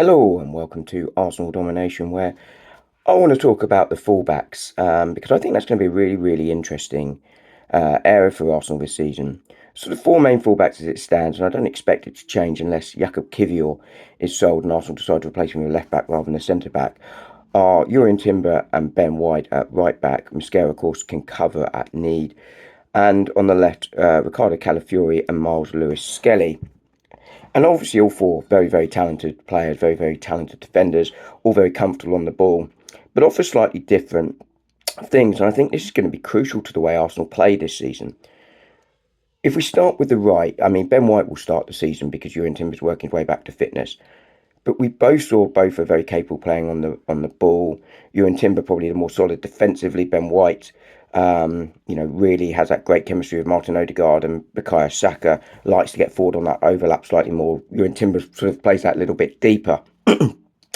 Hello and welcome to Arsenal Domination, where I want to talk about the fullbacks because I think that's going to be a really, really interesting area for Arsenal this season. So the four main fullbacks as it stands, and I don't expect it to change unless Jakub Kiwior is sold and Arsenal decide to replace him with a left back rather than a centre back, are Jurrien Timber and Ben White at right back. Mosquera, of course, can cover at need. And on the left, Ricardo Calafiori and Miles Lewis-Skelly. And obviously, all four very, very talented players, very, very talented defenders, all very comfortable on the ball, but offer slightly different things. And I think this is going to be crucial to the way Arsenal play this season. If we start with the right, I mean, Ben White will start the season because Jurrien Timber's working his way back to fitness. But we both saw both are very capable playing on the ball. Jurrien Timber probably the more solid defensively. Ben White, really has that great chemistry with Martin Odegaard and Bukayo Saka. Likes to get forward on that overlap slightly more. Jurrien Timber sort of plays that a little bit deeper.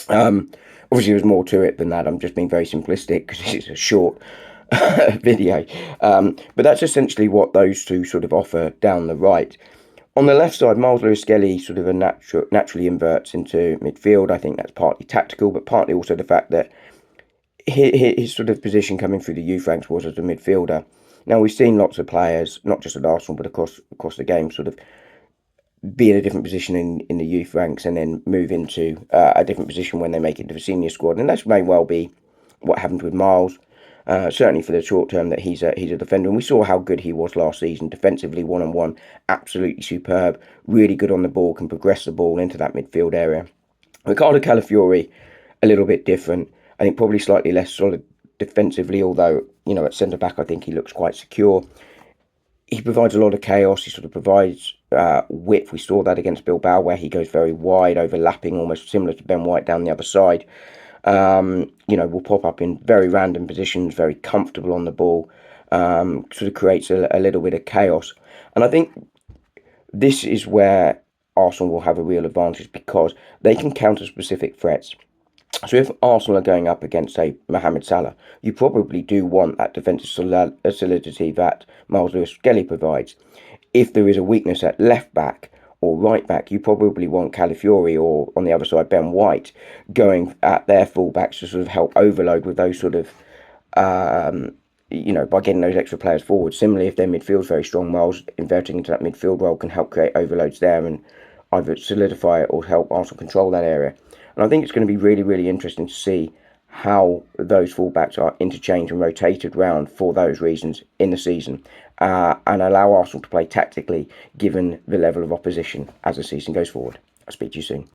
Obviously, there's more to it than that. I'm just being very simplistic because it's a short video. But that's essentially what those two sort of offer down the right. On the left side, Miles Lewis-Skelly sort of naturally inverts into midfield. I think that's partly tactical, but partly also the fact that his sort of position coming through the youth ranks was as a midfielder. Now, we've seen lots of players, not just at Arsenal, but across the game, sort of be in a different position in the youth ranks and then move into a different position when they make it to the senior squad. And that may well be what happened with Miles. Certainly for the short term that he's a defender, and we saw how good he was last season defensively, one-on-one, absolutely superb, really good on the ball, can progress the ball into that midfield area. Ricardo Calafiori, a little bit different. I think probably slightly less solid defensively, although at centre back I think he looks quite secure. He provides a lot of chaos. He sort of provides width. We saw that against Bilbao, where he goes very wide, overlapping, almost similar to Ben White down the other side. Will pop up in very random positions, very comfortable on the ball, sort of creates a little bit of chaos. And I think this is where Arsenal will have a real advantage because they can counter specific threats. So if Arsenal are going up against, say, Mohamed Salah, you probably do want that defensive solidity that Miles Lewis-Skelly provides. If there is a weakness at left back or right back, you probably want Calafiori or, on the other side, Ben White going at their fullbacks to sort of help overload with those sort of, by getting those extra players forward. Similarly, if their midfield's very strong, Miles inverting into that midfield role can help create overloads there and either solidify it or help Arsenal control that area. And I think it's going to be really, really interesting to see how those fullbacks are interchanged and rotated round for those reasons in the season and allow Arsenal to play tactically given the level of opposition as the season goes forward. I'll speak to you soon.